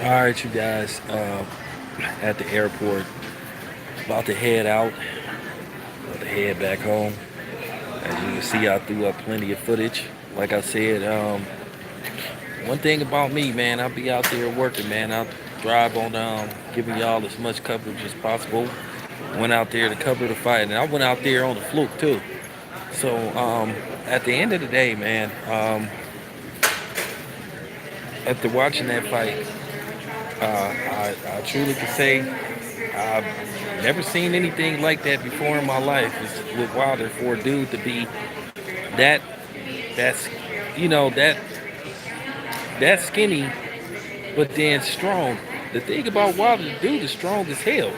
All right, you guys. At the airport, about to head out, about to head back home. As you can see, I threw up plenty of footage. Like I said, one thing about me, man, I'll be out there working, man. I'll drive on, giving y'all as much coverage as possible. Went out there to cover the fight, and I went out there on the fluke too. So, at the end of the day, man, after watching that fight, I truly can say I've never seen anything like that before in my life. It's with Wilder, for a dude to be that that's that skinny, but then strong. The thing about Wilder, the dude is strong as hell,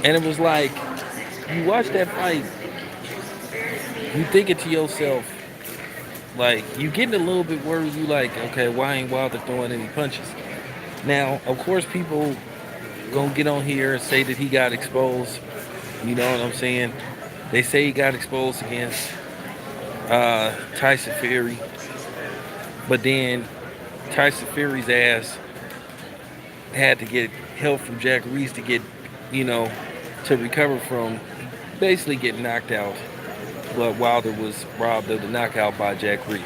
and it was like you watch that fight, you thinking to yourself, like you getting a little bit worried. You like, okay, why ain't Wilder throwing any punches? Now, of course, people gonna get on here and say that he got exposed. You know what I'm saying? They say he got exposed against Tyson Fury, but then Tyson Fury's ass had to get help from Jack Reese to get, you know, to recover from basically getting knocked out. But Wilder was robbed of the knockout by Jack Reese.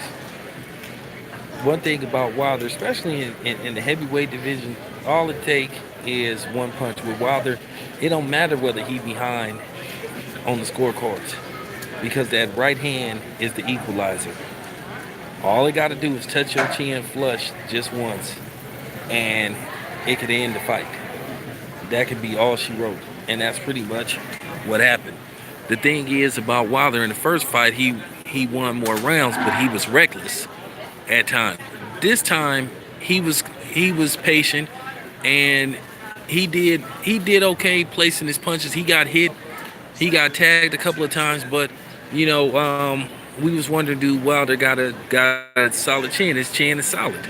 One thing about Wilder, especially in the heavyweight division, all it takes is one punch. With Wilder, it don't matter whether he behind on the scorecards because that right hand is the equalizer. All it got to do is touch your chin flush just once, and it could end the fight. That could be all she wrote, and that's pretty much what happened. The thing is about Wilder in the first fight, he won more rounds, but he was reckless at times. This time he was patient, and he did okay placing his punches. He got hit, he got tagged a couple of times, but we was wondering, do Wilder got a solid chin? His chin is solid.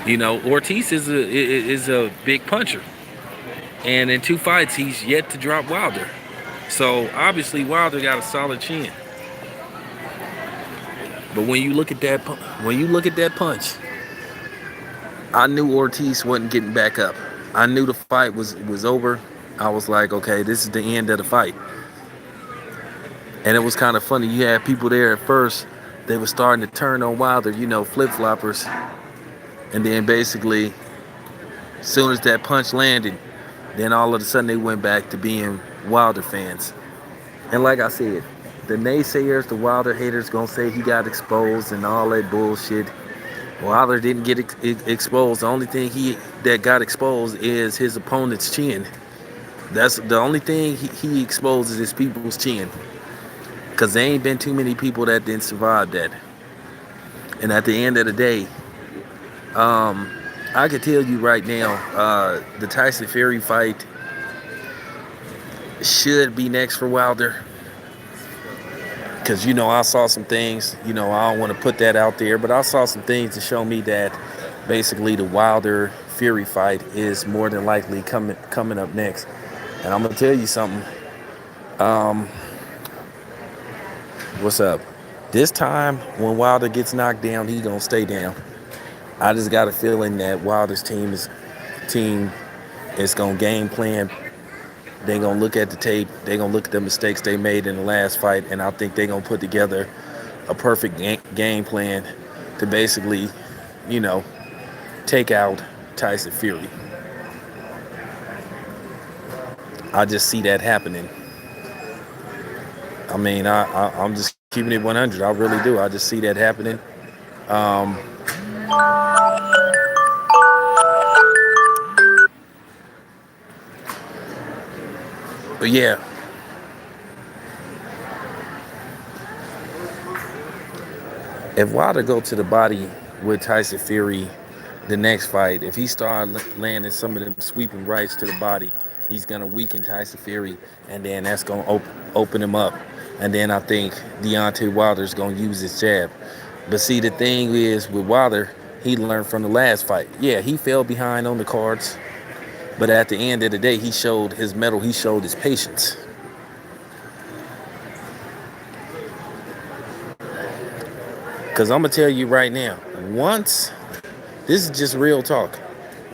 Ortiz is a big puncher, and in two fights he's yet to drop Wilder. So obviously Wilder got a solid chin. But when you look at that punch, I knew Ortiz wasn't getting back up. I knew the fight was over. I was like, okay, this is the end of the fight. And it was kind of funny. You had people there at first. They were starting to turn on Wilder, flip floppers. And then basically, as soon as that punch landed, then all of a sudden they went back to being Wilder fans. And like I said, the naysayers, the Wilder haters, gonna say he got exposed and all that bullshit. Wilder didn't get exposed. The only thing that got exposed is his opponent's chin. That's the only thing he exposes is people's chin. Because there ain't been too many people that didn't survive that. And at the end of the day, I can tell you right now, the Tyson Fury fight should be next for Wilder. Because, I saw some things, I don't want to put that out there, but I saw some things to show me that basically the Wilder Fury fight is more than likely coming up next. And I'm going to tell you something. What's up? This time, when Wilder gets knocked down, he's going to stay down. I just got a feeling that Wilder's team is going to game plan. They're going to look at the tape. They're going to look at the mistakes they made in the last fight. And I think they're going to put together a perfect game plan to basically, take out Tyson Fury. I just see that happening. I mean, I'm just keeping it 100. I really do. I just see that happening. But yeah, if Wilder go to the body with Tyson Fury, the next fight, if he start landing some of them sweeping rights to the body, he's gonna weaken Tyson Fury, and then that's gonna open him up. And then I think Deontay Wilder's gonna use his jab. But see, the thing is with Wilder, he learned from the last fight. Yeah, he fell behind on the cards, but at the end of the day, he showed his mettle. He showed his patience. Because I'm going to tell you right now, once, this is just real talk.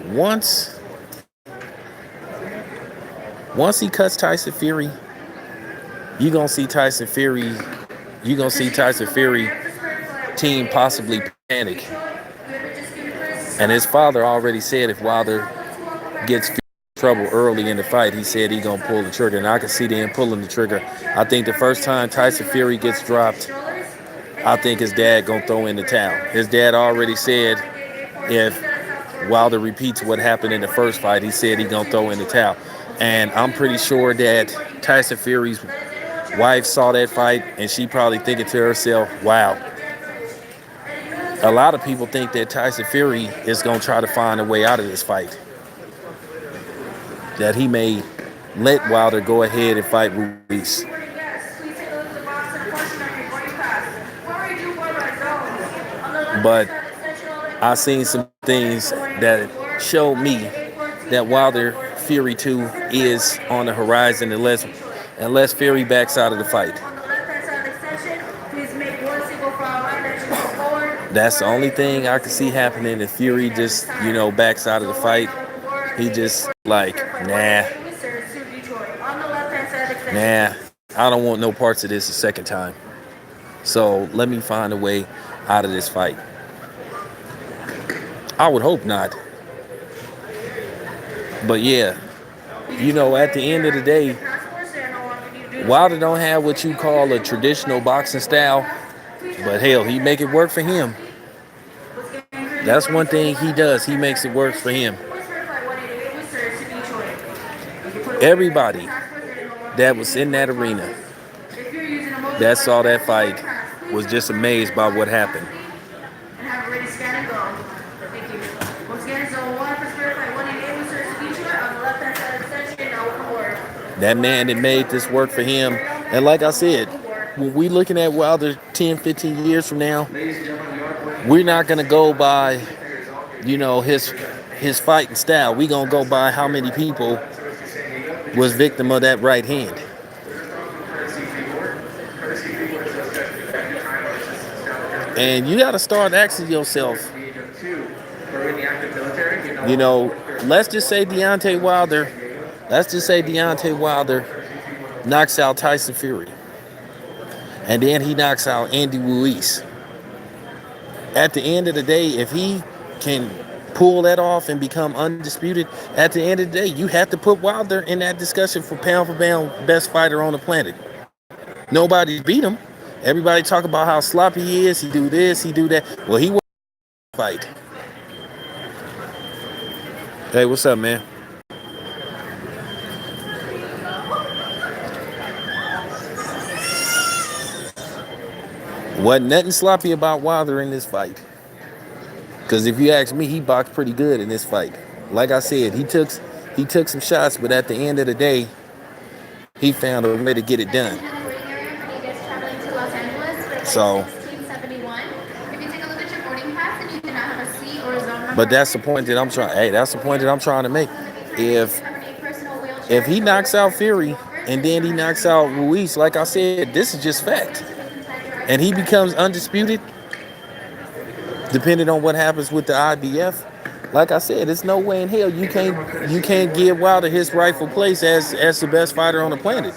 Once he cuts Tyson Fury, you're going to see Tyson Fury, team possibly panic. And his father already said if Wilder gets trouble early in the fight, he said he's going to pull the trigger. And I can see them pulling the trigger. I think the first time Tyson Fury gets dropped, I think his dad going to throw in the towel. His dad already said if Wilder repeats what happened in the first fight, he said he's going to throw in the towel. And I'm pretty sure that Tyson Fury's wife saw that fight, and she probably thinking to herself, wow. A lot of people think that Tyson Fury is going to try to find a way out of this fight. That he may let Wilder go ahead and fight Ruiz. But I seen some things that showed me that Wilder Fury 2 is on the horizon unless Fury backs out of the fight. That's the only thing I can see happening if Fury just, backs out of the fight. He just like, nah, I don't want no parts of this a second time. So let me find a way out of this fight. I would hope not. But yeah, at the end of the day, Wilder don't have what you call a traditional boxing style, but hell, he make it work for him. That's one thing he does. He makes it work for him. Everybody that was in that arena that saw that fight was just amazed by what happened. That man that made this work for him. And like I said, when we looking at Wilder 10, 15 years from now, we're not going to go by, his fighting style. We're going to go by how many people was victim of that right hand. And you got to start asking yourself, let's just say Deontay Wilder knocks out Tyson Fury. And then he knocks out Andy Ruiz. At the end of the day, if he can pull that off and become undisputed, at the end of the day, you have to put Wilder in that discussion for pound best fighter on the planet. Nobody beat him. Everybody talk about how sloppy he is. He do this, he do that. Well, he won the fight. Hey, what's up, man? Wasn't nothing sloppy about Wilder in this fight. Because if you ask me, he boxed pretty good in this fight. Like I said, he took some shots, but at the end of the day, he found a way to get it done. So, but that's the point that I'm trying. Hey, that's the point that I'm trying to make. If he knocks out Fury and then he knocks out Ruiz, like I said, this is just fact. And he becomes undisputed, depending on what happens with the IBF. Like I said, there's no way in hell you can't give Wilder his rightful place as the best fighter on the planet.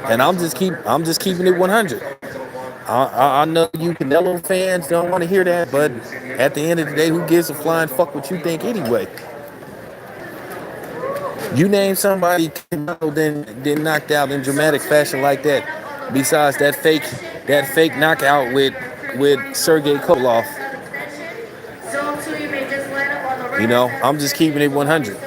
And I'm just keeping it 100. I know you Canelo fans don't want to hear that, but at the end of the day, who gives a flying fuck what you think anyway? You name somebody Canelo then knocked out in dramatic fashion like that. Besides that fake knockout with Sergey Kovalev. I'm just keeping it 100.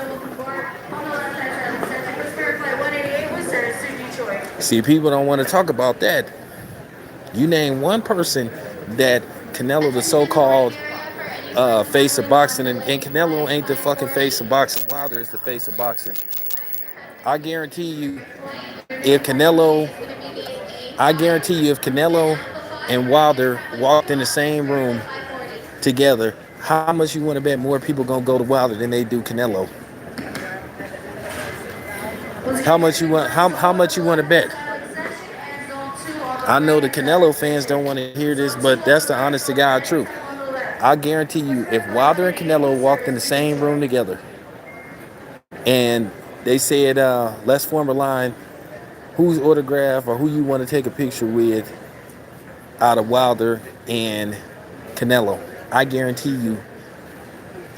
See, people don't want to talk about that. You name one person that Canelo, the so-called face of boxing, and Canelo ain't the fucking face of boxing. Wilder is the face of boxing. I guarantee you, if Canelo and Wilder walked in the same room together, how much you want to bet more people gonna go to Wilder than they do Canelo? How much you want to bet? I know the Canelo fans don't want to hear this, but that's the honest to God truth. I guarantee you, if Wilder and Canelo walked in the same room together and they said, let's form a line, whose autograph or who you want to take a picture with out of Wilder and Canelo, I guarantee you,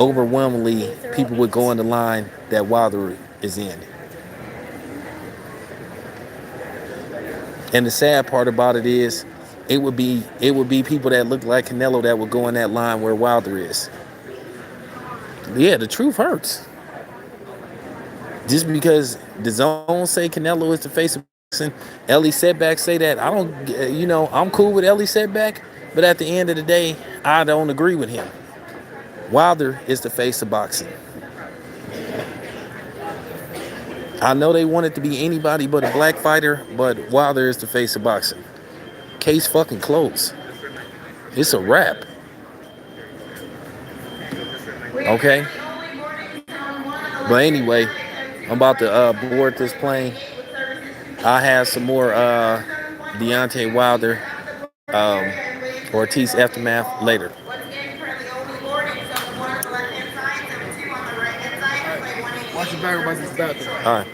overwhelmingly, people would go on the line that Wilder is in. And the sad part about it is, it would be people that look like Canelo that would go in that line where Wilder is. Yeah, the truth hurts. Just because the zone say Canelo is the face of boxing, Ellie Setback say that. I don't, I'm cool with Ellie Setback, but at the end of the day, I don't agree with him. Wilder is the face of boxing. I know they want it to be anybody but a black fighter, but Wilder is the face of boxing. Case fucking closed. It's a wrap. Okay? But anyway, I'm about to board this plane. I have some more Deontay Wilder, Ortiz aftermath later. Watch your back, watch your back. All right.